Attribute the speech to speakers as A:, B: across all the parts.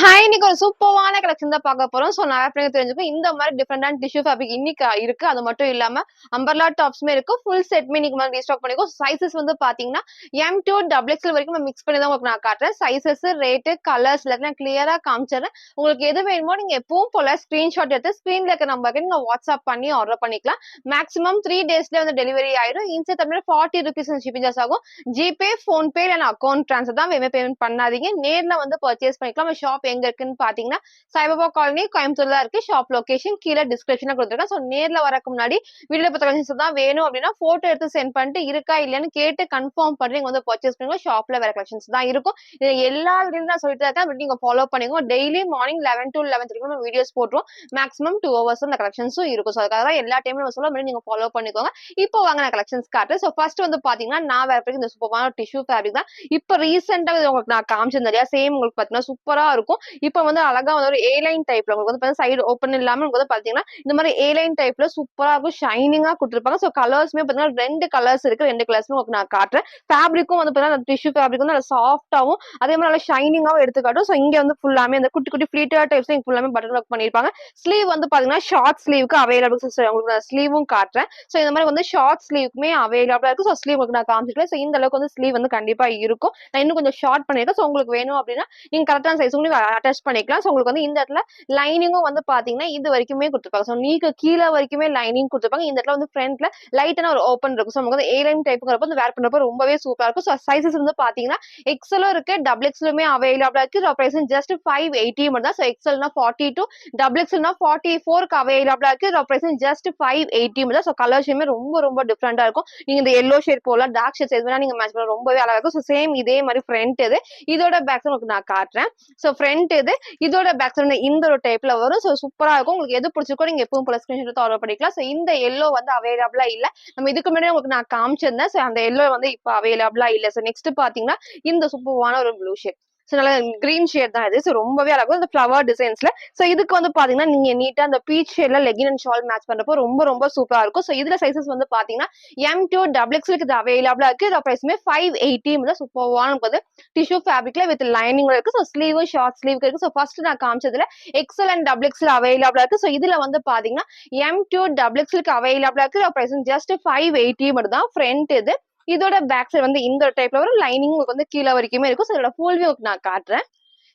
A: Hi! இன்னைக்கு ஒரு சூப்பர்வான collection தான் பார்க்க போறோம். ஸோ நெறைய பேருக்கு தெரிஞ்சிருக்கும். இந்த மாரி டிஃபரெண்டான டிஷ்யூ ஃபேப்ரிக் இன்னைக்கு இருக்கு. அது மட்டும் இல்லாம அம்பர்லா டாப்ஸுமே இருக்கு. ஃபுல் செட்மே இன்னைக்கு வந்து ரீஸ்டாக் பண்ணியிருக்கோம். சைஸஸ் வந்து பார்த்தீங்கன்னா, எம் டூ டபுள் எக்ஸ்எல் வரைக்கும் நான் மிக்ஸ் பண்ணி தான் உங்களுக்கு நான் காட்டுறேன். சைஸஸ், ரேட்டு, கலர்ஸ் எல்லாத்தையும் நான் கிளியரா காமிச்சிடுறேன். உங்களுக்கு எது வேணுமோ நீங்க எப்பவும் போல ஸ்கிரீன்ஷாட் எடுத்து ஸ்க்ரீன்ல இருக்க நம்பருக்கு நீங்க வாட்ஸ்அப் பண்ணி ஆர்டர் பண்ணிக்கலாம். மேக்ஸிமம் 3 டேஸ்லயே வந்து டெலிவரி ஆயிரும். இன்ஸ்டன்ட் தமிழ்ல ₹40 ஷிப்பிங் சார்ஜ் ஆகும். ஜிபே, ஃபோன்பே இல்ல அக்கவுண்ட் ட்ரான்ஸ்ஃபர் தான் வேணுமே பேமெண்ட் பண்ணாதீங்க. நேர்ல வந்து பர்ச்சேஸ் பண்ணிக்கலாம். ஷாப் எங்க இருக்குன்னு பாத்தீங்கன்னா, சாய்பாபா காலனி கோயம்புத்தூர்ல தான் இருக்கு. ஷாப் லொகேஷன் கீழ டிஸ்கிரிப்ஷன்ல குடுத்துருக்கேன். ஸோ நேர்ல வரக்கு முன்னாடி வீடியோல பார்த்த கலெக்ஷன்ஸ் தான் வேணும் அப்படின்னா போட்டோ எடுத்து சென்ட் பண்ணிட்டு இருக்கா இல்லையான்னு கேட்டு கன்ஃபார்ம் பண்ணி நீங்க வந்து பர்ச்சேஸ் பண்ணுங்க. ஷாப்ல வேற கலெக்ஷன்ஸ் தான் இருக்கும். இது எல்லா வீடியோலும் நான் சொல்லிட்டு இருக்கேன். பட் நீங்க ஃபாலோ பண்ணுங்க. டெய்லி மார்னிங் 11 to 11:30 நம்ம வீடியோஸ் போட்டுருவோம். மேக்ஸிமம் 2 ஹவர்ஸ் அந்த கலெக்ஷன்ஸும் இருக்கும். ஸோ அதுக்காக தான் எல்லா டைமும் நம்ம சொல்ல நீங்க ஃபாலோ பண்ணிக்கோங்க. இப்போ வாங்க நான் கலெக்ஷன்ஸ் காட்டுறேன். ஸோ ஃபர்ஸ்ட் வந்து பாத்தீங்கன்னா, நான் வேற இந்த சூப்பரான டிஷ்யூ ஃபேப்ரிக் தான். இப்போ ரீசெண்டா உங்களுக்கு நான் காமிச்சிருந்தேன் இல்லையா? சேம் உங்களுக்கு பாத்தீங்கன்னா சூப்பரா இருக்கும். இப்போ வந்து அழகா வந்து ஒரு ஏ லைன் டைப்ல உங்களுக்கு வந்து சைடு ஓப்பன் இல்லாம உங்களுக்கு வந்து பாத்தீங்கன்னா இந்த மாதிரி ஏ லைன் டைப்ல சூப்பரா இருக்கும். ஷைனிங்கா கொடுத்துருப்பாங்க. ஸோ கலர்ஸ்மே பாத்தீங்கன்னா 2 கலர்ஸ் இருக்கு. 2 கலர்ஸ்மே உங்களுக்கு நான் காட்டுறேன். ஃபேப்ரிக்கும் வந்து பாத்தீங்கன்னா டிஷ்யூ ஃபேப்ரிக் வந்து நல்லா சாஃப்டாவும் அதே மாதிரி நல்லா ஷைனிங்காவும் எடுத்துக்காட்டும். ஸோ இங்க வந்து ஃபுல்லாமே இந்த குட்டி குட்டி ஃபிளீட்டர் டைப்ஸ் ஃபுல்லாமே பட்டன் ஒர்க் பண்ணிருப்பாங்க. ஸ்லீவ் வந்து பாத்தீங்கன்னா ஷார்ட் ஸ்லீவுக்கு அவைலபிள் சிஸ்டர். உங்களுக்கு நான் ஸ்லீவும் காட்டுறேன். ஸோ இந்த மாதிரி வந்து ஷார்ட் ஸ்லீவுக்குமே அவைலபிளா இருக்கு. ஸோ ஸ்லீவ் உங்களுக்கு நான் காமிச்சிருக்கேன். ஸோ இந்த அளவுக்கு வந்து ஸ்லீவ் வந்து கண்டிப்பா இருக்கும். நான் இன்னும் கொஞ்சம் ஷார்ட் பண்ணிருக்கேன். ஸோ உங்களுக்கு வேணும் அப்படின்னா நீங்க கரெக்டான சைஸ் உங்களுக்கு அட்டாச் பண்ணிக்கலாம். ஸோ உங்களுக்கு வந்து இந்த இடத்துல லைனிங்கும் வந்து பாத்தீங்கன்னா இது வரைக்குமே கொடுத்துருப்பாங்க. ஸோ நீக்கு கீழே வரைக்குமே லைனிங் கொடுத்துருப்பாங்க. இந்த இடத்துல வந்து ஃப்ரண்ட்ல லைட்டான ஒரு ஓப்பன் இருக்கும். ஸோ நமக்கு வந்து ஏ லைன் டைப்புங்கிறப்ப வந்து வேர் பண்றப்ப ரொம்பவே சூப்பரா இருக்கும். ஸோ சைஸஸ் வந்து பாத்தீங்கன்னா எக்ஸலும் இருக்கு, டபுள் எக்ஸலுமே அவைலபிளா இருக்கு. ப்ரைஸ் ஜஸ்ட் 580 மட்டும் தான். ஸோ எக்ஸல்னா 42, டபுள் எக்ஸல்னா 44க்கு அவைலபிளா இருக்கு. ப்ரைஸ் ஜஸ்ட் 580 மட்டும் தான். ஸோ கலர்ஸுமே ரொம்ப ரொம்ப டிஃப்ரெண்டா இருக்கும். நீங்க இந்த எல்லோ ஷேட் போலாம், டார்க் ஷேட் எதுனா நீங்க மேட்ச் பண்ண ரொம்பவே அழகா இருக்கும். ஸோ சேம் இதே மாதிரி ஃப்ரண்ட் இது. இதோட பேக் உங்களுக்கு நான் காட்டுறேன். ஸோ ஃப்ரண்ட் இது, இதோட பேக் சைடு இந்த ஒரு டைப்ல வரும். ஸோ சூப்பரா இருக்கும். உங்களுக்கு எது பிடிச்சிருக்கோ நீங்க எப்பவும் போல ஸ்கிரீன்ஷாட் எடுத்து ஆர்டர் பண்ணிக்கலாம். ஸோ இந்த எல்லோ வந்து அவைலபிளா இல்ல. நம்ம இதுக்கு முன்னாடி உங்களுக்கு நான் காமிச்சிருந்தேன். ஸோ அந்த எல்லோ வந்து இப்ப அவைலபிளா இல்ல. ஸோ நெக்ஸ்ட் பாத்தீங்கன்னா இந்த சூப்பரான ஒரு ப்ளூ ஷேட். ஸோ நல்லா கிரீன் ஷேட் தான் இது. ஸோ ரொம்பவே அழகா இந்த ஃபிளவர் டிசைன்ஸ்ல. ஸோ இதுக்கு வந்து பாத்தீங்கன்னா நீங்க நீட்டா அந்த பீச் ஷேட்ல லெகின் அண்ட் ஷால் மேட்ச் பண்றப்போ ரொம்ப ரொம்ப சூப்பரா இருக்கும். ஸோ இதுல சைசஸ் வந்து பாத்தீங்கன்னா எம் டூ டபுள் எக்ஸ்எல் இது அவைலபிளா இருக்கு. இதோட பிரைஸ்மே 580 தான். சூப்பரான வந்து டிஷ்யூ ஃபேப்ரிக்ல வித் லைனிங் இருக்கு. ஸோ ஸ்லீவும் ஷார்ட் ஸ்லீவ் இருக்கு. ஸோ ஃபர்ஸ்ட் நான் காமிச்சதுல எக்ஸல் அண்ட் டபுள் எக்ஸல் அவைலபிளா இருக்கு. ஸோ இதுல வந்து பாத்தீங்கன்னா எம் டூ டபுள் எக்ஸ்எல்க்கு அவைலபிளா இருக்கு. பிரைஸ் ஜஸ்ட் 580 மட்டும் தான். ஃப்ரண்ட் இது, இதோட பேக் சைடு வந்து இந்த டைப்ல வரும். லைனிங் உங்களுக்கு வந்து கீழே வரைக்குமே இருக்கும். ஸோ இதோட ஃபுல் வியூ நான் காட்டுறேன்.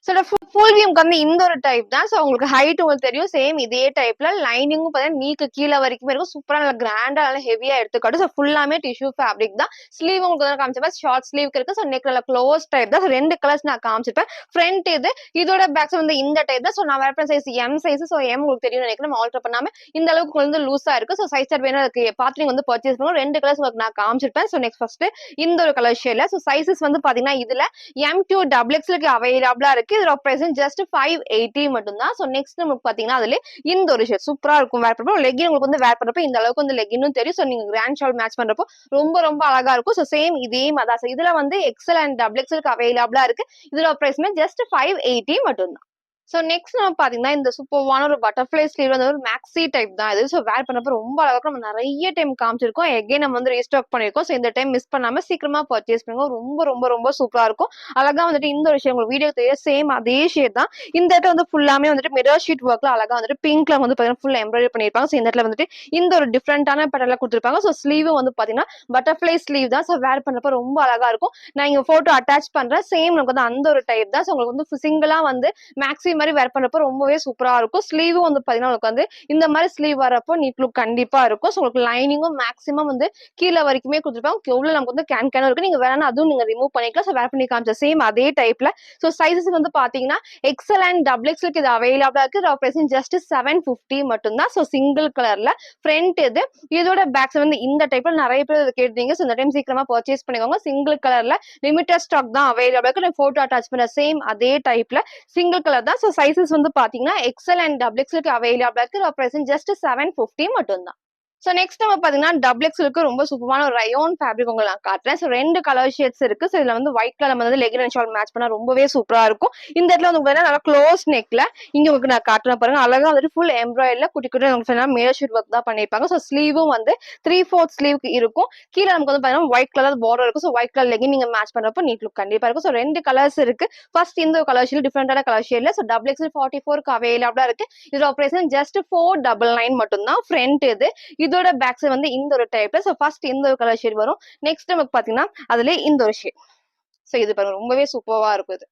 A: ஸோ ஃபுல் வியூக்கு வந்து இந்த ஒரு டைப் தான். ஸோ உங்களுக்கு ஹைட் உங்களுக்கு தெரியும். சேம் இதே டைப்ல லைனிங்கும் பார்த்தீங்கன்னா நீக்கு கீழே வரைக்குமே இருக்கும். சூப்பரா நல்லா கிராண்டா நல்லா ஹெவியா எடுத்துக்காட்டும். ஸோ ஃபுல்லாமே டிஷ்யூ ஃபேப்ரிக் தான். ஸ்லீவ் உங்களுக்கு வந்து காமிச்சிருப்பேன். ஷார்ட் ஸ்லீவ்க்கு இருக்கு. ஸோ நெக் நல்லா க்ளோஸ் டைப் தான். ஸோ 2 கலர்ஸ் நான் காமிச்சிருப்பேன். ஃப்ரண்ட் இது, இதோட பேக் சைடு வந்து இந்த டைப் தான். ஸோ நான் வேற size M size. So M உங்களுக்கு தெரியும் நினைக்கிறேன். நம்ம ஆல்டர் பண்ணாம இந்த அளவுக்கு வந்து லூஸா இருக்கு. ஸோ சைஸ் சார்ட் வேணும் அதுக்கு பார்த்து நீங்க வந்து பர்ச்சேஸ் பண்ணுங்க. 2 கலர்ஸ் உங்களுக்கு நான் காமிச்சிருப்பேன். ஸோ நெக்ஸ்ட் ஃபர்ஸ்ட் இந்த ஒரு கலர் ஷேட்ல. ஸோ சைசஸ் வந்து பாத்தீங்கன்னா இதுல எம் டூ டபுள் எக்ஸ்எல்க்கு அவைலபிளா இருக்கு. இதோட பிரைஸ் ஜஸ்ட் 580 மட்டும் தான். ஸோ நெக்ஸ்ட் நமக்கு பாத்தீங்கன்னா அதுல இந்த ஒரு ஷேட் சூப்பரா இருக்கும். வேர் பண்றப்போ லெகின் உங்களுக்கு வந்து வேர் பண்றப்போ இந்த அளவுக்கு வந்து லெகினும் தெரியும். ஸோ நீங்க கிராண்ட் ஷால் மேட்ச் பண்றப்போ ரொம்ப ரொம்ப அழகா இருக்கும். ஸோ சேம் இதே மாதிரி தான். இதுல வந்து எக்ஸல் அண்ட் டபுள் எக்ஸ்எல்க்கு அவைலபிளா இருக்கு. இதோட பிரைஸ்மே ஜஸ்ட் 580 மட்டும் தான். ஸோ நெக்ஸ்ட் நம்ம பாத்தீங்கன்னா இந்த சூப்பர்வான ஒரு பட்டர்ஃபிளை ஸ்லீவ் வந்து ஒரு மேக்ஸி டைப் தான் இது. ஸோ வேர் பண்ணப்போ ரொம்ப அழகா நம்ம நிறைய டைம் காமிச்சிருக்கோம். எகைன் நம்ம வந்து ரீஸ்டாக் பண்ணிருக்கோம். ஸோ இந்த டைம் மிஸ் பண்ணாம சீக்கிரமா பர்ச்சேஸ் பண்ணுங்க. ரொம்ப ரொம்ப ரொம்ப சூப்பரா இருக்கும். அழகா வந்துட்டு இந்த ஒரு விஷயம் உங்களுக்கு வீடியோ தெரியும். சேம் அதே ஷேட் தான். இந்த இடத்துல வந்து ஃபுல்லாமே வந்துட்டு மிரர் ஷீட் ஒர்க்ல அழகா வந்துட்டு பிங்க்ல வந்து பாத்தீங்கன்னா ஃபுல் எம்ப்ராய்டரி பண்ணிருப்பாங்க. ஸோ இந்த இடத்துல வந்துட்டு இந்த ஒரு டிஃப்ரெண்டான பேட்டர்ல கொடுத்துருப்பாங்க. ஸோ ஸ்லீவ் வந்து பாத்தீங்கன்னா பட்டர்ஃபிளை ஸ்லீவ் தான். ஸோ வேர் பண்ணப்போ ரொம்ப அழகா இருக்கும். நான் இங்க போட்டோ அட்டாச் பண்றேன். சேம் நமக்கு வந்து அந்த ஒரு டைப் தான். ஸோ உங்களுக்கு வந்து சிங்கிளா வந்து மேக்ஸி மாதிரி வேர் பண்றப்போ ரொம்பவே சூப்பரா இருக்கும். ஸ்லீவும் வந்து பாத்தீங்கன்னா உங்களுக்கு வந்து இந்த மாதிரி ஸ்லீவ் வரப்போ நீட் லுக் கண்டிப்பா இருக்கும். ஸோ உங்களுக்கு லைனிங்கும் மேக்ஸிமம் வந்து கீழே வரைக்குமே கொடுத்துருப்பாங்க. எவ்வளவு நமக்கு வந்து கேன் இருக்கு. நீங்க வேணா அதுவும் நீங்க ரிமூவ் பண்ணிக்கலாம். ஸோ வேர் பண்ணி காமிச்ச சேம் அதே டைப்ல. ஸோ சைசஸ் வந்து பாத்தீங்கன்னா எக்ஸல் அண்ட் டபுள் எக்ஸ்எல்க்கு இது அவைலபிளா இருக்கு. பிரைஸ் ஜஸ்ட் 750 மட்டும் தான். ஸோ சிங்கிள் கலர்ல ஃப்ரண்ட் இது, இதோட பேக்ஸ் வந்து இந்த டைப்ல நிறைய பேர் கேட்டீங்க. ஸோ இந்த டைம் சீக்கிரமா பர்ச்சேஸ் பண்ணிக்கோங்க. சிங்கிள் கலர்ல லிமிடெட் ஸ்டாக் தான் அவைலபிளா இருக்கு. போட்டோ அட்டாச் பண்ண சேம் அதே டைப்ல சிங்கிள் கலர் தான். ஸோ சைசஸ் வந்து பாத்தீங்கன்னா எக்ஸல் அண்ட் டபுள் எக்ஸ்எல்க்கு அவைலபிளா இருக்கு. பிரைஸ் ஜஸ்ட் 750 மட்டும் தான். சோ நெக்ஸ்ட் நம்ம பாத்தீங்கன்னா டபுள் எக்ஸ்எல்க்கு ரொம்ப சூப்பரான ஒரு ரயோன் ஃபேப்ரிக் உங்களுக்கு நான் காட்டுறேன். சோ 2 கலர் ஷேட்ஸ் இருக்கு. சோ இதுல வந்து ஒயிட் கலர் வந்து லெகின் அண்ட் ஷால் மேட்ச் பண்ணா ரொம்பவே சூப்பரா இருக்கும். இந்த இடத்துல வந்து பாத்தீங்கன்னா நல்லா க்ளோஸ் நெக்ல இங்க உங்களுக்கு நான் காட்டுறேன் பாருங்க. அழகா வந்துட்டு ஃபுல் எம்ப்ராய்டரில குட்டி குட்டி உங்களுக்கு சொன்னா மேல் ஷீட் ஒர்க் தான் பண்ணிருப்பாங்க. சோ ஸ்லீவும் வந்து 3/4 ஸ்லீவ்க்கு இருக்கும். கீழ நமக்கு வந்து பாத்தீங்கன்னா ஒயிட் கலர் பார்டர் இருக்கும். சோ ஒயிட் கலர் லெகின் நீங்க மேட்ச் பண்றப்போ நீட் லுக் கண்டிப்பா இருக்கும். சோ 2 கலர்ஸ் இருக்கு. ஃபர்ஸ்ட் இந்த கலர் ஷேட் டிஃபரெண்டான கலர் ஷேட்ல சோ டபுள் எக்ஸ்எல் 44க்கு அவைலபிளா இருக்கு. இதோட பிரைஸ் ஜஸ்ட் 499 மட்டும் தான். ஃப்ரண்ட் இது இதோட பேக் சைடு வந்து இந்த ஒரு டைப்ல சோ ஃபர்ஸ்ட் இந்த ஒரு கலர் ஷேட் வரும். நெக்ஸ்ட் நமக்கு பாத்தீங்கன்னா அதுல இந்த ஒரு ஷேட். சோ இது பாருங்க ரொம்பவே சூப்பரா இருக்கும் இது.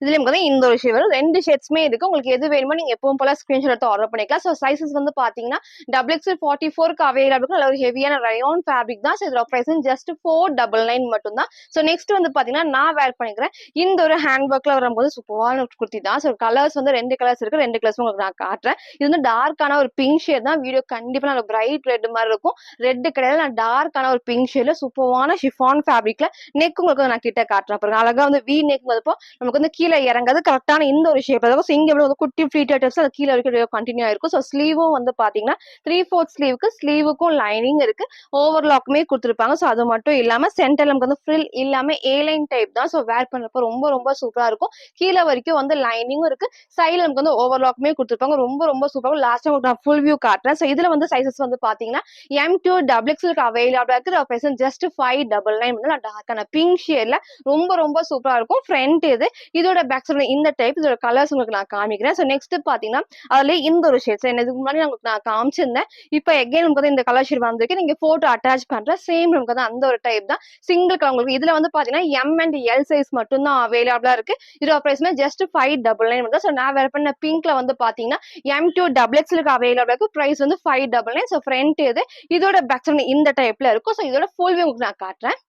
A: இதுலயும் வந்து இந்த ஒரு ஷேட் வரும். 2 ஷேட்ஸ்மே இருக்கு. உங்களுக்கு எது வேணுமோ நீங்க எப்பவும் போல ஸ்கிரீன்ஷாட் எடுத்து ஆர்டர் பண்ணிக்கலாம். சோ சைஸஸ் வந்து பாத்தீங்கன்னா டபுள் எக்ஸ்எல் 44க்கு அவைலபிள் இருக்கு. நல்ல ஒரு ஹெவியான ரயோன் ஃபேப்ரிக் தான். சோ இதோட பிரைஸ் ஜஸ்ட் 499 மட்டும் தான். சோ நெக்ஸ்ட் வந்து பாத்தீங்கன்னா நான் வேர் பண்ணிக்கிறேன். இந்த ஒரு ஹேண்ட் ஒர்க்ல வரும்போது சூப்பரான குர்த்தி தான். சோ கலர்ஸ் வந்து 2 கலர்ஸ் இருக்கு. 2 கலர்ஸ் உங்களுக்கு நான் காட்டுறேன். இது வந்து டார்க்கான ஒரு பிங்க் ஷேட் தான். வீடியோ கண்டிப்பா நல்ல பிரைட் ரெட் மாதிரி இருக்கும். ரெட் கிடையாது, நான் டார்க்கான ஒரு பிங்க் ஷேட்ல சூப்பரான ஷிஃபான் ஃபேப்ரிக்ல நெக் உங்களுக்கு நான் கிட்ட காட்டுறேன் பாருங்க. அழகா வந்து வி நெக் வந்தப்போ நமக்கு வந்து கீழே இறங்காது, கரெக்டான இந்த ஒரு ஷேப் இருக்கும். ஸோ இங்க வந்து குட்டி ஃபிளீட்டட் டைப்ஸ் அது கீழே வரைக்கும் கண்டினியூ ஆயிருக்கும். ஸோ ஸ்லீவும் வந்து பாத்தீங்கன்னா 3/4 ஸ்லீவுக்கு ஸ்லீவுக்கும் லைனிங் இருக்கு, ஓவர்லாக்குமே கொடுத்துருப்பாங்க. ஸோ அது மட்டும் இல்லாம சென்டர்ல நமக்கு வந்து ஃப்ரில் இல்லாம ஏ லைன் டைப் தான். ஸோ வேர் பண்றப்ப ரொம்ப ரொம்ப சூப்பரா இருக்கும். கீழே வரைக்கும் வந்து லைனிங்கும் இருக்கு, சைடுல நமக்கு வந்து ஓவர்லாக்குமே கொடுத்துருப்பாங்க. ரொம்ப ரொம்ப சூப்பரா. லாஸ்ட் உங்களுக்கு நான் ஃபுல் வியூ காட்டுறேன். ஸோ இதுல வந்து சைசஸ் வந்து பாத்தீங்கன்னா M2 டபுள் எக்ஸ்எல் அவைலபிளா இருக்கு. ஜஸ்ட் 599. டார்க்கான பிங்க் ஷேட்ல ரொம்ப ரொம்ப சூப்பரா இருக்கும். ஃப்ரண்ட் இது இதோட பேக் சைடு இந்த டைப் இதோட கலர்ஸ் உங்களுக்கு நான் காமிக்கிறேன். சோ நெக்ஸ்ட் பாத்தீங்கன்னா அதுல இந்த ஒரு ஷேட் இதுக்கு முன்னாடி உங்களுக்கு நான் காமிச்சிருந்தேன். இப்போ எகைன் நமக்கு வந்து இந்த கலர் ஷேட் வந்திருக்கு. நீங்க போட்டோ அட்டாச் பண்ற சேம் நமக்கு வந்து அந்த ஒரு டைப் தான். சிங்கிள் கலர் உங்களுக்கு இதுல வந்து பாத்தீங்கன்னா M and L சைஸ் மட்டும் தான் அவைலபிளா இருக்கு. இதோட பிரைஸ் ஜஸ்ட் 599 தான். சோ நான் வேர் பண்ண பிங்க்ல வந்து பாத்தீங்கன்னா M2 டபுள் எக்ஸ்எல்க்கு அவைலபிளா இருக்கு. பிரைஸ் வந்து 599. சோ ஃப்ரண்ட் இது இதோட பேக் சைடு இந்த டைப்ல இருக்கும். சோ இதோட ஃபுல் வியூ உங்களுக்கு நான் காட்டுறேன்.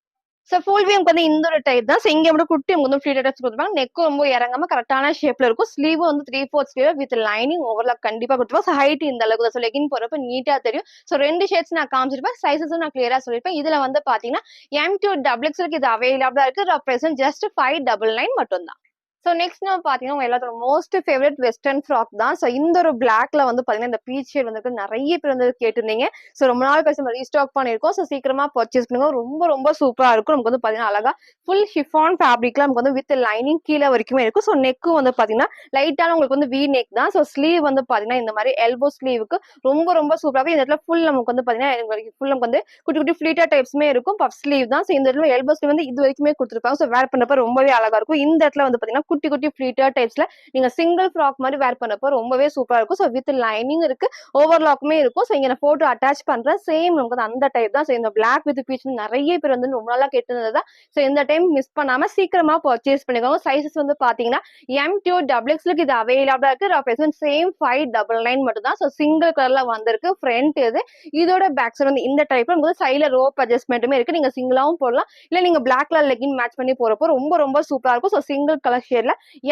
A: சோ ஃபுல் வியூ வந்து இந்த ஒரு டைப் தான். சோ இங்க மட்டும் குட்டி வந்து ஃப்ளீட்டட் டைப்ஸ் கொடுத்துருப்பாங்க. நெக்கும் ரொம்ப இறங்காம கரெக்டான ஷேப்ல இருக்கும். ஸ்லீவ் வந்து 3/4 ஸ்லீவ் வித் லைனிங் ஓவர்லாக் கண்டிப்பா கொடுத்துருப்பாங்க. சோ ஹைட் இந்த அளவுக்கு தான். சோ லெகின் போறப்ப நீட்டா தெரியும். சோ 2 ஷேட்ஸ் நான் காமிச்சிருப்பேன். சைஸஸும் நான் கிளியரா சொல்லிருப்பேன். இதுல வந்து பாத்தீங்கன்னா M2 டபுள் எக்ஸ்எல்க்கு இது அவைலபிளா இருக்கு. பிரைஸ் ஜஸ்ட் 599 மட்டும் தான். சோ நெக்ஸ்ட் நம்ம பாத்தீங்கன்னா உங்க எல்லாத்தோட மோஸ்ட் ஃபேவரட் வெஸ்டர்ன் ஃப்ராக் தான். சோ இந்த ஒரு பிளாக்ல வந்து பாத்தீங்கன்னா இந்த பீச் ஷேட் வந்து நிறைய பேர் வந்து கேட்டிருந்தீங்க. சோ ரொம்ப நாள் கழிச்சு நம்ம ரீஸ்டாக் பண்ணிருக்கோம். சோ சீக்கிரமா பர்ச்சேஸ் பண்ணுங்க. ரொம்ப ரொம்ப சூப்பரா இருக்கும். நமக்கு வந்து பாத்தீங்கன்னா அழகா ஃபுல் ஷிஃபான் ஃபேப்ரிக்ல நமக்கு வந்து வித் லைனிங் கீழே வரைக்குமே இருக்கும். சோ நெக்கும் வந்து பாத்தீங்கன்னா லைட்டான உங்களுக்கு வந்து வி நெக் தான். சோ ஸ்லீவ் வந்து பாத்தீங்கன்னா இந்த மாதிரி எல்போ ஸ்லீவுக்கு ரொம்ப ரொம்ப சூப்பராக இந்த இடத்துல ஃபுல் நமக்கு வந்து பாத்தீங்கன்னா ஃபுல் நமக்கு வந்து குட்டி குட்டி ஃபிளீட்டர் டைப்ஸ்மே இருக்கும். பஃப் ஸ்லீவ் தான். சோ இந்த இடத்துல எல்போ ஸ்லீவ் வந்து இது வரைக்குமே கொடுத்துருப்பாங்க. சோ வேர் பண்ணப்ப ரொம்பவே அழகா இருக்கும். இந்த இடத்துல வந்து பாத்தீங்கன்னா குட்டி குட்டி ஃபிளீட்டர் டைப்ஸ்ல நீங்க சிங்கிள் ஃப்ராக் மாதிரி வேர் பண்ணப்போ ரொம்பவே சூப்பரா இருக்கும். சோ வித் லைனிங் இருக்கு, ஓவர்லாக்குமே இருக்கும். சோ இங்க நான் போட்டோ அட்டாச் பண்றேன். சேம் நமக்கு அந்த டைப் தான். சோ இந்த பிளாக் வித் பீச் நிறைய பேர் வந்து ரொம்ப நாளா கேட்டிருந்தது. சோ இந்த டைம் மிஸ் பண்ணாம சீக்கிரமா பர்ச்சேஸ் பண்ணிக்கோங்க. சைஸஸ் வந்து பாத்தீங்கன்னா M2 டபுள் எக்ஸ்எல்க்கு இது அவைலபிளா இருக்கு. சேம் 599 மட்டும் தான். சோ சிங்கிள் கலர்ல வந்திருக்கு. ஃப்ரண்ட் இது இதோட பேக் சைடு வந்து இந்த டைப்ல உங்களுக்கு சைடுல ரோப் அட்ஜஸ்ட்மெண்ட்டுமே இருக்கு. நீங்க சிங்கிளாவும் போடலாம், இல்ல நீங்க பிளாக் கலர் லெகின் மேட்ச் பண்ணி போறப்போ ரொம்ப ரொம்ப சூப்பரா இருக்கும். சோ சிங்கிள் கலர் ஷேட்ல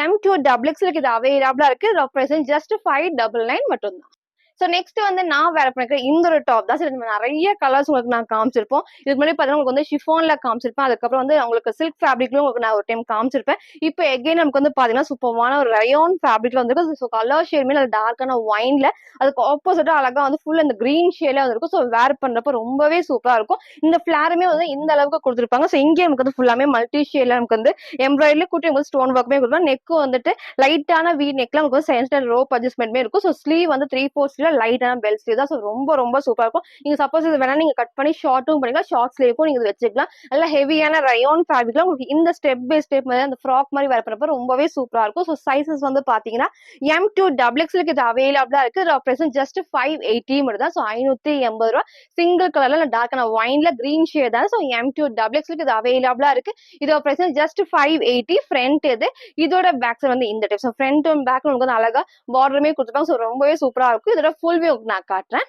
A: M2 டபுள் எக்ஸ்எல்க்கு இது அவைலபிளா இருக்கு. பிரைஸ் ஜஸ்ட் 599 மட்டும் தான். சோ நெக்ஸ்ட் வந்து நான் வேர் பண்ணிருக்க இந்த ஒரு டாப் தான். சரி நிறைய கலர்ஸ் உங்களுக்கு நான் காமிச்சிருப்போம். இதுக்கு முன்னாடி பாத்தீங்கன்னா உங்களுக்கு வந்து ஷிஃபான்ல காமிச்சிருப்பேன். அதுக்கப்புறம் வந்து உங்களுக்கு சில்க் ஃபேப்ரிக்ல உங்களுக்கு நான் ஒரு டைம் காமிச்சிருப்பேன். இப்போ எகைன் நமக்கு வந்து பாத்தீங்கன்னா சூப்பரான ஒரு ரயோன் ஃபேப்ரிக்ல வந்து சோ கலர் ஷேட்மே நல்ல டார்க்கான ஒயின்ல அதுக்கு ஆப்போசிட்டா அழகா வந்து ஃபுல் அந்த கிரீன் ஷேட்ல வந்திருக்கும். சோ வேர் பண்றப்ப ரொம்பவே சூப்பரா இருக்கும். இந்த ஃபிளாருமே வந்து இந்த அளவுக்கு கொடுத்துருப்பாங்க. சோ இங்கே நமக்கு வந்து ஃபுல்லாமே மல்டி ஷேட்ல நமக்கு வந்து எம்ப்ராய்டரி கூட்டி உங்களுக்கு ஸ்டோன் ஒர்க்குமே கொடுப்பாங்க. நெக் வந்துட்டு லைட்டான வி நெக்ல உங்களுக்கு சென்டர் ரோப் அட்ஜஸ்ட்மெண்ட்மே இருக்கும். சோ ஸ்லீவ் வந்து 3/4 லைட்டான பெல் ஸ்லீவ் தான். சோ ரொம்ப ரொம்ப சூப்பரா இருக்கும். நீங்க சப்போஸ் இது வேணா நீங்க கட் பண்ணி ஷார்ட்டும் பண்ணிக்கலாம், ஷார்ட் ஸ்லீவ்க்கும் நீங்க வச்சுக்கலாம். நல்ல ஹெவியான ரயோன் ஃபேப்ரிக்ல உங்களுக்கு இந்த ஸ்டெப் பை ஸ்டெப் மாதிரி அந்த ஃப்ராக் மாதிரி வேர் பண்றப்ப ரொம்பவே சூப்பரா இருக்கும். சோ சைஸஸ் வந்து பாத்தீங்கன்னா M2 டபுள் எக்ஸ்எல்க்கு இது அவைலபிளா இருக்கு. பிரைஸ் ஜஸ்ட் 580 மட்டும் தான். சோ 580 ரூபாய். சிங்கிள் கலர்ல டார்க்கான ஒயின்ல கிரீன் ஷேட் தான். சோ M2 டபுள் எக்ஸ்எல்க்கு இது அவைலபிளா இருக்கு. இதோட பிரைஸ் ஜஸ்ட் 580. ஃப்ரண்ட் இது இதோட பேக் சைடு வந்து இந்த type. So front and back உங்களுக்கு வந்து அழகா பார்டருமே கொடுத்துருப்பாங்க. சோ ரொம்பவே சூப்பரா இருக்கும். இதோட ஃபுல் வியூ நான் காட்டுறேன்.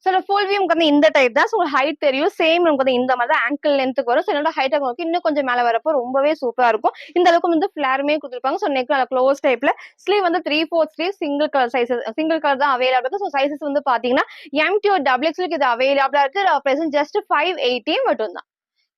A: சோ ஃபுல் வியூ வந்து இந்த டைப் தான். சோ ஹைட் தெரியும். சேம் நமக்கு வந்து இந்த மாதிரி தான் ஆங்கிள் லென்த்துக்கு வரும். சோ என்னோட ஹைட் உங்களுக்கு இன்னும் கொஞ்சம் மேல வரப்போ ரொம்பவே சூப்பரா இருக்கும். இந்த அளவுக்கு வந்து ஃபிளாருமே கொடுத்துருப்பாங்க. சோ நெக் க்ளோஸ் டைப்ல ஸ்லீவ் வந்து 3/4 sleeve single colour sizes single colour தான் அவைலபிளா இருக்கு. சோ சைஸஸ் வந்து பாத்தீங்கன்னா M2 டபுள் எக்ஸ்எல்க்கு இது அவைலபிளா இருக்கு. பிரைஸ் ஜஸ்ட் 580 மட்டும் தான்.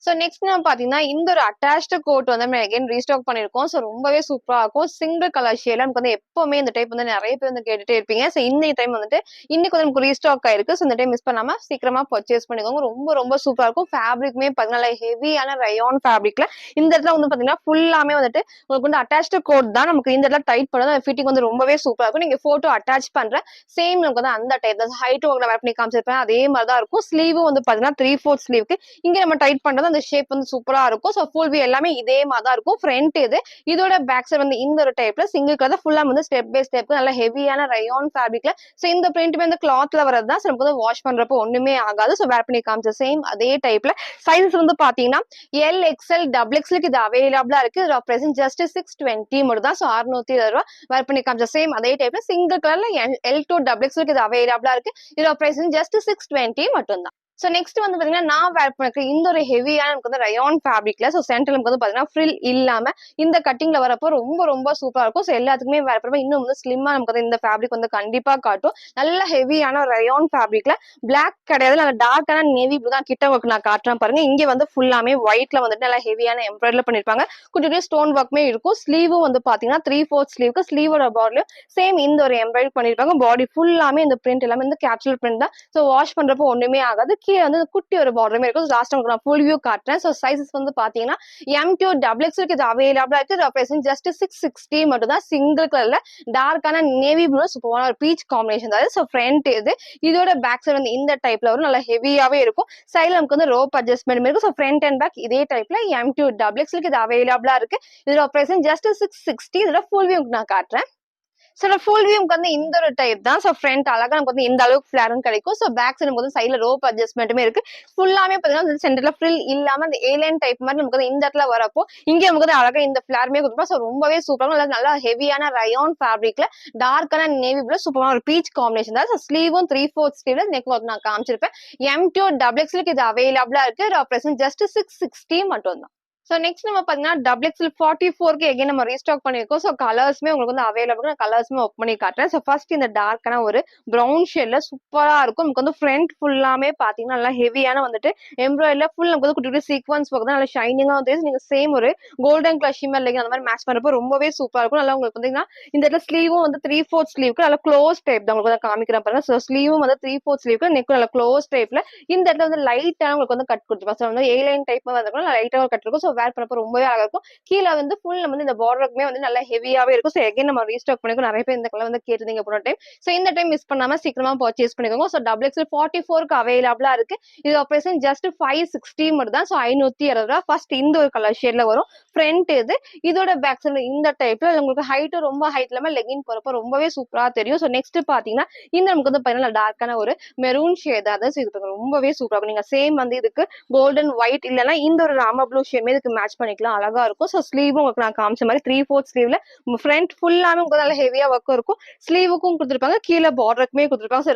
A: ஸோ நெக்ஸ்ட் நம்ம பார்த்தீங்கன்னா, இந்த ஒரு அட்டாச்டு கோட் வந்து நம்ம அகைன் ரீஸ்டாக் பண்ணியிருக்கோம். ஸோ ரொம்பவே சூப்பரா இருக்கும். சிங்கிள் கலர் ஷேட்ல நமக்கு வந்து எப்பவுமே இந்த டைப் வந்து நெறைய பேர் வந்து கேட்டுட்டே இருப்பீங்க. ஸோ இந்த டைம் வந்துட்டு இன்னைக்கு வந்து நமக்கு ரீஸ்டாக் ஆயிருக்கு. ஸோ இந்த டைம் மிஸ் பண்ணாம சீக்கிரமா பர்ச்சேஸ் பண்ணிக்கோங்க. ரொம்ப ரொம்ப சூப்பரா இருக்கும். ஃபேப்ரிக்குமே பார்த்தீங்கன்னா ஹெவியான ரயான் ஃபேப்ரிக்ல இந்த இடத்துல வந்து பார்த்தீங்கன்னா, ஃபுல்லாமே வந்துட்டு உங்களுக்கு வந்து அட்டாச்டு கோட் தான். நமக்கு இந்த இடத்துல டைட் பண்ணது அந்த ஃபிட்டிங் வந்து ரொம்பவே சூப்பரா இருக்கும். நீங்க ஃபோட்டோ அட்டாச் பண்ற சேம் நமக்கு வந்து அந்த டைப் தான். ஹைட் உங்களுக்கு வேர் பண்ணி காமிச்சிருப்பேன். அதே மாதிரி தான் இருக்கும். ஸ்லீவும் வந்து பார்த்தீங்கன்னா 3/4 ஸ்லீவ்க்கு இங்க நம்ம டைட் பண்றது அந்த ஷேப் வந்து சூப்பரா இருக்கும். ஸோ ஃபுல் வியூ எல்லாமே இதே மாதிரி தான் இருக்கும். ஃப்ரண்ட் இது. இதோட பேக் சைடு வந்து இந்த ஒரு டைப்ல சிங்கிள் கலர் ஃபுல்லா வந்து ஸ்டெப் பை ஸ்டெப் நல்ல ஹெவியான ரயான் ஃபேப்ரிக்ல. ஸோ இந்த பிரிண்ட்டுமே வந்து கிளாத்ல வரது தான். ஸோ நமக்கு வந்து வாஷ் பண்றப்போ ஒண்ணுமே ஆகாது. ஸோ வேர் பண்ணி காமிச்ச சேம் அதே டைப்ல சைஸஸ் வந்து பாத்தீங்கன்னா எல், எக்ஸ்எல், டபுள் எக்ஸ்எல்க்கு இது அவைலபிளா இருக்கு. இதோட பிரைஸ் ஜஸ்ட் 620 மட்டும் தான். ஸோ 620 ரூபாய். வேர் பண்ணி காமிச்ச சேம் அதே டைப்ல சிங்கிள் கலர்ல எல் டு டபுள் எக்ஸ்எல்க்கு இது அவைலபிளா இருக்கு. இதோட பிரைஸ் ஜஸ்ட் 620 மட்டும் தான். ஸோ நெக்ஸ்ட் வந்து பாத்தீங்கன்னா நான் வேர் பண்ணிருக்க இந்த ஒரு ஹெவியான நமக்கு வந்து ரயான் ஃபேப்ரிக்ல. ஸோ சென்டர்ல நமக்கு வந்து பாத்தீங்கன்னா ஃப்ரில் இல்லாம இந்த கட்டிங்ல வரப்போ ரொம்ப ரொம்ப சூப்பரா இருக்கும். ஸோ எல்லாத்துக்குமே வேர் பண்ணப்போ இன்னும் வந்து ஸ்லிம்மா நமக்கு வந்து இந்த ஃபேப்ரிக் வந்து கண்டிப்பா காட்டும். நல்ல ஹெவியான ரயான் ஃபேப்ரிக்ல பிளாக் கிடையாது, நல்ல டார்க்கான நேவி ப்ளூ தான். கிட்ட உங்களுக்கு நான் காட்டுறேன் பாருங்க. இங்க வந்து ஃபுல்லாமே ஒயிட்ல வந்துட்டு நல்லா ஹெவியான எம்ப்ராய்டரி பண்ணிருப்பாங்க. குட்டி ஸ்டோன் ஒர்க்மே இருக்கும். ஸ்லீவும் வந்து பாத்தீங்கன்னா 3/4 ஸ்லீவ்க்கு ஸ்லீவோட பார்டர்லயும் சேம் இந்த ஒரு எம்ப்ராய்டரி பண்ணிருப்பாங்க. பாடி ஃபுல்லாமே இந்த பிரிண்ட் எல்லாமே இந்த கேப்சூல் பிரிண்ட் தான். ஸோ வாஷ் பண்றப்போ ஒண்ணுமே ஆகாது. கீழே வந்து குட்டி ஒரு பார்டருமே இருக்கும். லாஸ்ட் உங்களுக்கு நான் ஃபுல் வியூ காட்டுறேன். ஸோ சைஸஸ் வந்து பாத்தீங்கன்னா M2 டபுள் எக்ஸ்எல்க்கு இது அவைலபிளா இருக்கு. பிரைஸ் ஜஸ்ட் 660 மட்டும் தான். சிங்கிள் கலர்ல டார்க்கான நேவி ப்ளூ சூப்பரான ஒரு பீச் காம்பினேஷன் தான். ஸோ ஃப்ரண்ட் இது. இதோட பேக் சைடு வந்து இந்த டைப்ல வரும். நல்லா ஹெவியாவே இருக்கும். சைடுல நமக்கு வந்து ரோப் அட்ஜஸ்ட்மெண்ட் இருக்கும். ஸோ ஃப்ரண்ட் அண்ட் பேக் இதே டைப்ல M2 டபுள் எக்ஸ்எல்க்கு இது அவைலபிளா இருக்கு. இதோட பிரைஸ் ஜஸ்ட் 660. இதோட ஃபுல் வியூ நான் காட்டுறேன். ஸோ ஃபுல் வியூ நமக்கு வந்து இந்த ஒரு டைப் தான். ஸோ ஃப்ரண்ட் அழகா நமக்கு வந்து இந்த அளவுக்கு ஃபிளாரும் கிடைக்கும். ஸோ பேக் சைடு நமக்கு வந்து சைடுல ரோப் அட்ஜஸ்ட்மெண்ட்டுமே இருக்கு. ஃபுல்லாமே பார்த்தீங்கன்னா சென்டர்ல ஃப்ரில் இல்லாம அந்த ஏலைன் டைப் மாதிரி நமக்கு வந்து இந்த இடத்துல வரப்போ இங்க நமக்கு வந்து அழகா இந்த ஃபிளாருமே கொடுப்போம். ஸோ ரொம்பவே சூப்பராக நல்லா ஹெவியான ரயான் ஃபேப்ரிக்ல டார்க்கான நேவி ப்ளூ சூப்பரான ஒரு பீச் காம்பினேஷன் தான். ஸோ ஸ்லீவும் 3/4 ஸ்லீவ்ல நெக் ஒர்க் நான் காமிச்சிருப்பேன். M2 டபுள் எக்ஸ்எல்க்கு இது அவைலபிளா இருக்கு. பிரசன்ட் ஜஸ்ட் 660 மட்டும் தான். ஸோ நெக்ஸ்ட் நம்ம பார்த்தீங்கன்னா டபுள் எக்ஸ்எல் 44க்கு எகைன் நம்ம ரீஸ்டாக் பண்ணியிருக்கோம். ஸோ கலர்ஸ்மே உங்களுக்கு வந்து அவைலபிள். நான் கலர்ஸ்மே ஒர்க் பண்ணி காட்டுறேன். ஸோ ஃபர்ஸ்ட் இந்த டார்க்கான ஒரு ப்ரௌன் ஷேட்ல சூப்பரா இருக்கும். நமக்கு வந்து ஃப்ரண்ட் ஃபுல்லாமே பார்த்தீங்கன்னா நல்லா ஹெவியான வந்துட்டு எம்ப்ராய்டரில ஃபுல் நமக்கு வந்து குட்டி குட்டி சீக்வன்ஸ் ஒர்க் தான். நல்லா ஷைனிங்கா வந்து நீங்க சேம் ஒரு கோல்டன் கலர் ஷிம்மர் லெகின் அந்த மாதிரி மேட்ச் பண்றப்போ ரொம்பவே சூப்பரா இருக்கும். நல்லா உங்களுக்கு பார்த்தீங்கன்னா இந்த இடத்துல ஸ்லீவும் வந்து 3/4 ஸ்லீவ்க்கு நல்லா க்ளோஸ் டைப் தான் உங்களுக்கு வந்து காமிக்கிறேன் பாருங்க. ஸோ ஸ்லீவும் வந்து 3/4 ஸ்லீவ்க்கு நெக் நல்லா க்ளோஸ் டைப்ல இந்த இடத்துல வந்து லைட்டான உங்களுக்கு வந்து கட் கொடுத்துருப்பாங்க. ஸோ வந்து ஏலைன் டைப் வந்து லைட்டாக கட் இருக்கும். ஸோ வேர் பண்ணப்போ ரொம்பவே அழகா இருக்கும். கீழே வந்து ஃபுல் வந்து இந்த பார்டருக்குமே வந்து நல்லா ஹெவியாவே இருக்கும். ஸோ எகைன் நம்ம ரீஸ்டாக் பண்ணிருக்கோம். நிறைய பேர் இந்த கலர் வந்து கேட்டிருந்தீங்க போன டைம். ஸோ இந்த டைம் மிஸ் பண்ணாம சீக்கிரமா பர்ச்சேஸ் பண்ணிக்கோங்க. ஸோ டபுள் எக்ஸ்எல் 44க்கு அவைலபிளா இருக்கு. இது ஆப்ரேஷன் ஜஸ்ட் 560 மட்டும் தான். ஸோ 560 ரூபா. ஃபர்ஸ்ட் இந்த ஒரு கலர் ஷேட்ல வரும். ஃப்ரண்ட் இது. இதோட பேக் சைடு இந்த டைப்ல உங்களுக்கு ஹைட் ரொம்ப ஹைட் இல்லாம லெகின் போறப்ப ரொம்பவே சூப்பரா தெரியும். ஸோ நெக்ஸ்ட் பாத்தீங்கன்னா இந்த நமக்கு வந்து பாத்தீங்கன்னா டார்க்கான ஒரு மெரூன் ஷேட் அதாவது இது ரொம்பவே சூப்பரா இருக்கும். நீங்க சேம் வந்து இதுக்கு கோல்டன் ஒயிட் இல்லைன்னா இந்த ஒரு ராம ப்ளூ ஷேமே இதுக்கு மேட்ச் பண்ணிக்கலாம். அழகா இருக்கும். ஸோ ஸ்லீவும் உங்களுக்கு நான் காமிச்ச மாதிரி 3/4 ஸ்லீவ்ல ஃப்ரண்ட் ஃபுல்லாமே உங்களுக்கு நல்ல ஹெவியா ஒர்க் இருக்கும். ஸ்லீவுக்கும் கொடுத்துருப்பாங்க. கீழே பார்டருக்குமே கொடுத்துருப்பாங்க. ஸோ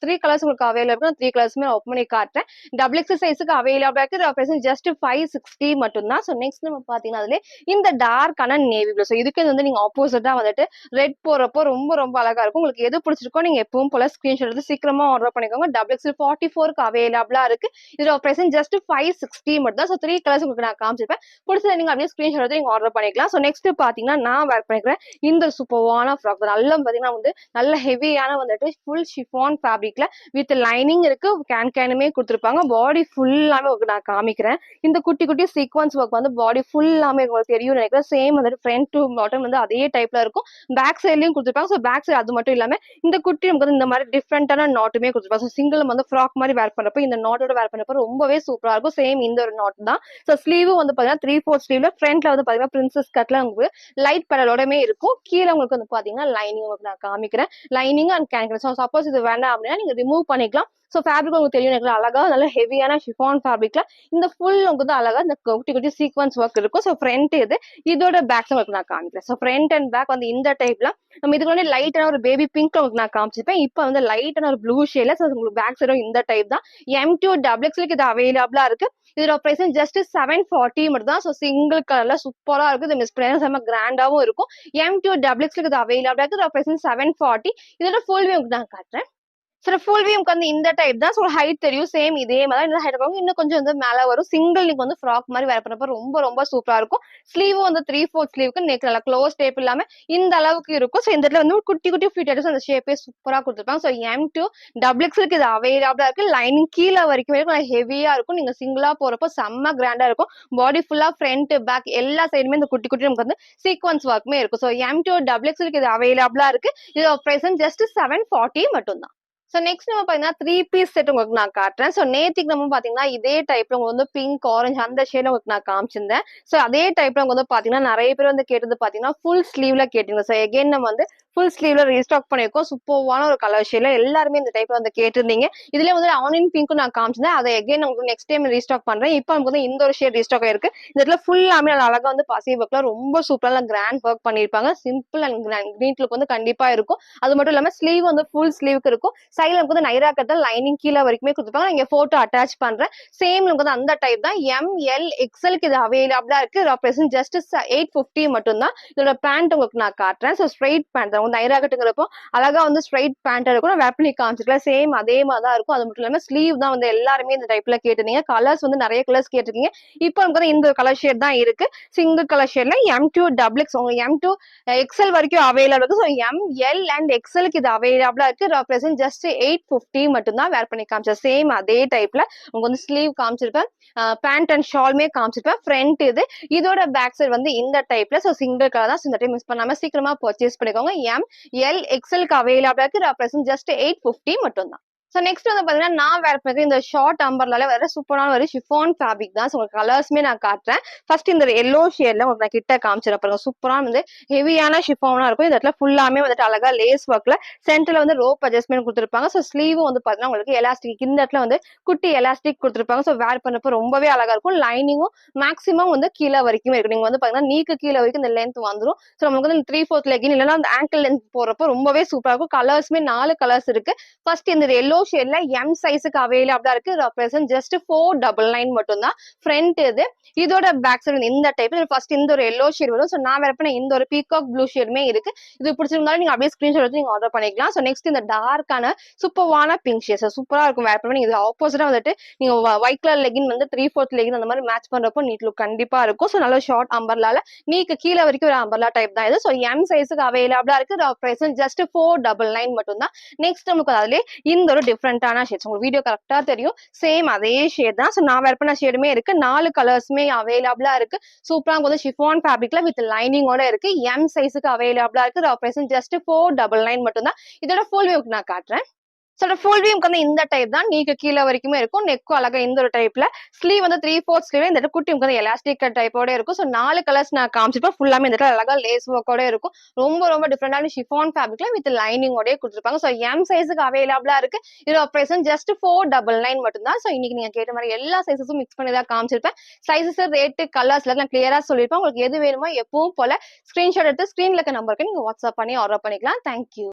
A: 3 கலர்ஸ் உங்களுக்கு அவைலபிள். 3 கலர்ஸுமே ஒர்க் பண்ணி காட்டுறேன். டபுள் எக்ஸ் சைஸுக்கு அவைலபிளா இருக்கு. ஜஸ்ட் 560 மட்டும் தான். ஸோ நெக்ஸ்ட் நம்ம பாத்தீங்கன்னா அதுல இந்த டார்க்கான நேவி ப்ளூ. ஸோ இதுக்கு வந்து நீங்க ஆப்போசிட்டா வந்துட்டு ரெட் போறப்போ ரொம்ப ரொம்ப அழகா இருக்கும். உங்களுக்கு எது பிடிச்சிருக்கோ நீங்க எப்பவும் போல ஸ்கிரீன்ஷாட் எடுத்து சீக்கிரமா ஆர்டர் பண்ணிக்கோங்க. டபுள் எக்ஸ் 44க்கு அவைலபிளா இருக்கு. இதோட பிரைஸ் ஜஸ்ட் 560 மட்டும் தான். ஸோ 3 கலர்ஸ் உங்களுக்கு நான் காமிச்சிருப்பேன். பிடிச்சதை நீங்க அப்படியே ஸ்கிரீன்ஷாட் எடுத்து நீங்க ஆர்டர் பண்ணிக்கலாம். ஸோ நெக்ஸ்ட் பாத்தீங்கன்னா நான் வேர் பண்ணிக்கிறேன் இந்த சூப்பர்வான ஃப்ராக். நல்லா பாத்தீங்கன்னா வந்து நல்ல ஹெவியான வந்துட்டு ஃபுல் ஷிஃபான் ஃபேப்ரிக்ல வித் லைனிங் இருக்கு. கேனுமே கொடுத்துருப்பாங்க. பாடி ஃபுல்லாமே உங்களுக்கு நான் காமிக்கிறேன். இந்த குட்டி குட்டி சீக்வன்ஸ் ஒர்க் வந்து பாடி ஃபுல்லாமே உங்களுக்கு தெரியும் நினைக்கிறேன். சேம் வந்துட்டு ஃப்ரண்ட் டு பாட்டம் வந்து அதே டைப்ல இருக்கும். பேக் சைட்லயும் கொடுத்துருப்பாங்க. ஸோ பேக் சைடு அது மட்டும் இல்லாம இந்த குட்டி நமக்கு வந்து இந்த மாதிரி டிஃப்ரெண்டான நாட்டுமே கொடுத்துருப்பாங்க. ஸோ சிங்கிள் வந்து ஃப்ராக் மாதிரி வேர் பண்றப்போ இந்த நாட்டோட வேர் பண்றப்போ ரொம்பவே சூப்பரா இருக்கும். சேம் இந்த ஒரு நாட் தான். ஸோ ஸ்லீவும் வந்து பாத்தீங்கன்னா 3/4 ஸ்லீவ்ல ஃப்ரண்ட்ல வந்து பாத்தீங்கன்னா பிரின்சஸ் கட்ல உங்களுக்கு லைட் பேனலோடமே இருக்கும். கீழே உங்களுக்கு வந்து பாத்தீங்கன்னா லைனிங் உங்களுக்கு நான் காமிக்கிறேன். Lining and can. So suppose இது வேண்டாம் அப்படின்னா நீங்க ரிமூவ் பண்ணிக்கலாம். ஸோ ஃபேப்ரிக் உங்களுக்கு தெரியும் எனக்கு அழகா நல்ல ஹெவியான ஷிஃபான் ஃபேப்ரிக்ல இந்த ஃபுல் உங்களுக்கு தான் அழகா இந்த குட்டி குட்டி சீக்வன்ஸ் ஒர்க் இருக்கும். ஸோ ஃப்ரண்ட் இது. இதோட பேக் உங்களுக்கு நான் காமிக்கிறேன். ஸோ ஃப்ரண்ட் அண்ட் பேக் வந்து இந்த டைப்ல நம்ம இதுக்கு வந்து லைட்டான ஒரு பேபி பிங்க் உங்களுக்கு நான் காமிச்சிருப்பேன். இப்போ வந்து லைட்டான ஒரு ப்ளூ ஷேட்ல உங்களுக்கு பேக் சைடும் இந்த டைப் தான். M2 டபுள் எக்ஸ்எல்க்கு இது அவைலபிளா இருக்கு. இதோட பிரைஸ் ஜஸ்ட் 740 மட்டும் தான். ஸோ சிங்கிள் கலர்ல சூப்பரா இருக்கு. இது மிஸ் பண்ண செம்ம கிராண்டாவும் இருக்கும். M2 டபுள் எக்ஸ்எல்க்கு இது அவைலபிளா இருக்கு. இதோட பிரைஸ் 740. இதோட ஃபுல் வியூ நான் காட்டுறேன். சில ஃபுல் வியூக்கு வந்து இந்த டைப் தான். ஸோ ஹைட் தெரியும். சேம் இதே மாரி தான். இந்த ஹைட் இருக்கும். இன்னும் கொஞ்சம் வந்து மேல வரும். சிங்கிள் நீங்க வந்து ஃப்ராக் மாரி வேர் பண்ணப்ப ரொம்ப ரொம்ப சூப்பரா இருக்கும். ஸ்லீவும் வந்து 3/4 ஸ்லீவ்க்கு நெக் நல்லா க்ளோஸ் டைப் இல்லாம இந்த அளவுக்கு இருக்கும். ஸோ இந்த இடத்துல வந்து ஒரு குட்டி குட்டி ஃபிட்டர்ஸ் அந்த ஷேப்பே சூப்பரா குடுத்துருப்பாங்க. ஸோ M2 டபுள் எக்ஸ்எல்க்கு இது அவைலபிளா இருக்கு. லைனிங் கீழ வரைக்கும் இருக்கும். நல்லா ஹெவியா இருக்கும். நீங்க சிங்கிளா போறப்போ செம்ம கிராண்டா இருக்கும். பாடி ஃபுல்லா ஃப்ரண்ட், பேக் எல்லா சைடுமே இந்த குட்டி குட்டி நமக்கு வந்து சீக்வன்ஸ் ஒர்க்குமே இருக்கும். ஸோ M2 டபுள் எக்ஸ்எல்க்கு இது அவைலபிளா இருக்கு. இதோட பிரைஸ் ஜஸ்ட் 740 மட்டும் தான். ஸோ நெக்ஸ்ட் நம்ம பார்த்தீங்கன்னா 3 பீஸ் செட் உங்களுக்கு நான் காட்டுறேன். ஸோ நேத்திக்கு நம்ம பார்த்தீங்கன்னா இதே டைப்ல உங்களுக்கு வந்து பிங்க், ஆரஞ்சு அந்த ஷேட்ல உங்களுக்கு நான் காமிச்சிருந்தேன். ஸோ அதே டைப்ல உங்களுக்கு வந்து பார்த்தீங்கன்னா நிறைய பேர் வந்து கேட்டது பார்த்தீங்கன்னா ஃபுல் ஸ்லீவ்ல கேட்டீங்க. ஸோ எகைன் நம்ம வந்து ஃபுல் ஸ்லீவ்ல ரீஸ்டாக் பண்ணியிருக்கோம். சூப்பர்வான ஒரு கலர் ஷேட்ல எல்லாருமே இந்த டைப்ல வந்து கேட்டிருந்தீங்க. இதுலயே வந்து ஆனியன் பிங்க்கும் நான் காமிச்சிருந்தேன். அதை எகைன் உங்களுக்கு நெக்ஸ்ட் டைம் ரீஸ்டாக் பண்றேன். இப்போ நமக்கு வந்து இந்த ஒரு ஷேட் ரீஸ்டாக் ஆயிருக்கு. இந்த இடத்துல ஃபுல்லாமே அழகா வந்து பசி ஒர்க்ல ரொம்ப சூப்பரா கிராண்ட் ஒர்க் பண்ணியிருப்பாங்க. சிம்பிள் அண்ட் கிரீன் லுக் வந்து கண்டிப்பா இருக்கும். அது மட்டும் இல்லாம ஸ்லீவ் வந்து ஃபுல் ஸ்லீவ்க்கு இருக்கும். சைடுல வந்து நைரா கட்டல் லைனிங் கீழ வரைக்குமே கொடுத்துருப்பாங்க. நீங்க போட்டோ அட்டாச் பண்றேன். சேம் வந்து அந்த டைப் தான். ML XLக்கு இது அவைலபிளா இருக்கு. பிரைஸ் ஜஸ்ட் 850 மட்டும் தான். இதோட பேண்ட் உங்களுக்கு நான் காட்டுறேன். ஸோ ஸ்ட்ரைட் பேண்ட் தான். நைரா கட்டுங்கிறப்போ அழகா வந்து ஸ்ட்ரைட் பேண்ட் இருக்கும். நான் வேர் பண்ணி காமிச்சிருக்கேன். சேம் அதே மாதிரி தான் இருக்கும். அது மட்டும் இல்லாம ஸ்லீவ் தான் வந்து எல்லாருமே இந்த டைப்ல கேட்டிருந்தீங்க. கலர்ஸ் வந்து நிறைய கலர்ஸ் கேட்டிருக்கீங்க. இப்போ நமக்கு வந்து இந்த கலர் ஷேட் தான் இருக்கு. சிங்கிள் கலர் ஷேட்ல M2 டபுள் எக்ஸ் உங்களுக்கு M2 XL வரைக்கும் அவைலபிள் இருக்கு. ஸோ ML அண்ட் XLக்கு இது அவைலபிளா இருக்கு. பிரசன்ட் ஜஸ்ட் 850 மட்டும் தான் வேர் பண்ணி காமிச்சேன். சேம் அதே டைப்ல உங்களுக்கு வந்து ஸ்லீவ் காமிச்சிருப்பேன். பேண்ட் அண்ட் ஷால்மே காமிச்சிருப்பேன். ஃப்ரண்ட் இதோட பேக் சைடு வந்து இந்த டைப்ல. ஸோ சிங்கிள் கலர் தான். இந்த டைம் மிஸ் பண்ணாம சீக்கிரமா பர்ச்சேஸ் பண்ணிக்கோங்க. ML XLக்கு அவைலபிளா இருக்கு. பிரசன்ட் ஜஸ்ட் 850 மட்டும் தான். ஸோ நெக்ஸ்ட் வந்து பாத்தீங்கன்னா நான் வேர் பண்ணது இந்த ஷார்ட் அம்பர்லால வேற சூப்பரான ஒரு ஷிஃபான் ஃபேப்ரிக் தான். ஸோ உங்களுக்கு கலர்ஸ்மே நான் காட்டுறேன். ஃபர்ஸ்ட் இந்த எல்லோ ஷேட்ல உங்களுக்கு நான் கிட்ட காமிச்சிட பாருங்க. சூப்பரான வந்து ஹெவியான ஷிஃபானா இருக்கும். இந்த இடத்துல ஃபுல்லாமே வந்துட்டு அழகா லேஸ் ஒர்க்ல சென்டர்ல வந்து ரோப் அட்ஜஸ்ட்மெண்ட் கொடுத்துருப்பாங்க. ஸோ ஸ்லீவும் வந்து பாத்தீங்கன்னா உங்களுக்கு எலாஸ்டிக் இந்த இடத்துல வந்து குட்டி எலாஸ்டிக் கொடுத்துருப்பாங்க. ஸோ வேர் பண்ணப்போ ரொம்பவே அழகா இருக்கும். லைனிங்கும் மேக்ஸிமம் வந்து கீழே வரைக்கும் இருக்கு. நீங்க வந்து பாத்தீங்கன்னா நீக்கு கீழே வரைக்கும் இந்த லென்த் வந்துடும். ஸோ நமக்கு வந்து 3/4 லெகின் இல்லைன்னா அந்த ஆங்கிள் லென்த் போறப்போ ரொம்பவே சூப்பரா இருக்கும். கலர்ஸ்மே 4 கலர்ஸ் இருக்கு. ஃபர்ஸ்ட் இந்த எல்லோ ஷேட்ல M சைஸுக்கு அவைலபிளா இருக்கு. பிரசன்ட் ஜஸ்ட் 499 மட்டும் தான். ஃப்ரண்ட் இதோட பேக் சைடு இந்த டைப் ஃபர்ஸ்ட் இந்த ஒரு எல்லோ ஷேட் வரும். ஸோ நான் வேற பண்ண இந்த ஒரு பீகாக் ப்ளூ ஷேடுமே இருக்கு. இது பிடிச்சிருந்தாலும் நீங்க அப்படியே ஸ்கிரீன்ஷாட் எடுத்து நீங்க ஆர்டர் பண்ணிக்கலாம். ஸோ நெக்ஸ்ட் இந்த டார்க்கான சூப்பர்வான பிங்க் ஷேட் சூப்பரா இருக்கும் வேர் பண்ணி. இது ஆப்போசிட்டா வந்துட்டு நீங்க ஒயிட் கலர் லெகின் வந்து 3/4 லெகின் அந்த மாதிரி மேட்ச் பண்றப்போ நீட் லுக் கண்டிப்பா இருக்கும். ஸோ நல்ல ஷார்ட் அம்பர்லால நீக்கு கீழே வரைக்கும் ஒரு அம்பர்லா டைப் தான் இது. ஸோ M சைஸுக்கு அவைலபிளா இருக்கு. பிரசன்ட் ஜஸ்ட் 499 மட்டும் தான். நெக்ஸ்ட் நமக்கு அதுல இந்த ஒரு டிஃப்ரெண்டான ஷேட்ஸ் உங்களுக்கு வீடியோ கரெக்டா தெரியும். சேம் அதே ஷேட் தான். ஸோ நான் வேர் பண்ண ஷேடுமே இருக்கு. 4 கலர்ஸ்மே அவைலபிளா இருக்கு. சூப்பரா வந்து ஷிஃபான் ஃபேப்ரிக்ல வித் லைனிங்கோட இருக்கு. M சைஸுக்கு அவைலபிளா இருக்கு. பிரசன்ட் ஜஸ்ட் 499 மட்டும் தான். இதோட ஃபுல் வியூ நான் காட்டுறேன். ஸோ ஃபுல் வியூக்கு வந்து இந்த டைப் தான். நீக்கு கீழே வரைக்குமே இருக்கும். நெக்கும் அழகா இந்த ஒரு டைப்ல. ஸ்லீவ் வந்து 3/4 ஸ்லீவ் இந்த குட்டி வந்து எலாஸ்டிக் டைப்போட இருக்கும். ஸோ 4 கலர்ஸ் நான் காமிச்சிருப்பேன். ஃபுல்லாமே இந்த அழகா லேஸ் ஒர்க்கோட இருக்கும். ரொம்ப ரொம்ப டிஃப்ரெண்டான ஷிஃபான் ஃபேப்ரிக்ல வித் லைனிங்கோட கொடுத்துருப்பாங்க. ஸோ M சைஸுக்கு அவைலபிளா இருக்கு. இதோட பிரைஸ் ஜஸ்ட் 499 மட்டும் தான். ஸோ இன்னைக்கு நீங்க கேட்ட மாதிரி எல்லா சைஸஸும் மிக்ஸ் பண்ணி தான் காமிச்சிருப்பேன். சைஸஸ் ரேட்டு கலர்ஸ்ல நான் கிளியரா சொல்லியிருப்பேன். உங்களுக்கு எது வேணுமோ எப்பவும் போல ஸ்கிரீன்ஷாட் எடுத்து ஸ்கிரீன்ல இருக்க நம்பருக்கு நீங்க வாட்ஸ்அப் பண்ணி ஆர்டர் பண்ணிக்கலாம். தேங்க்யூ.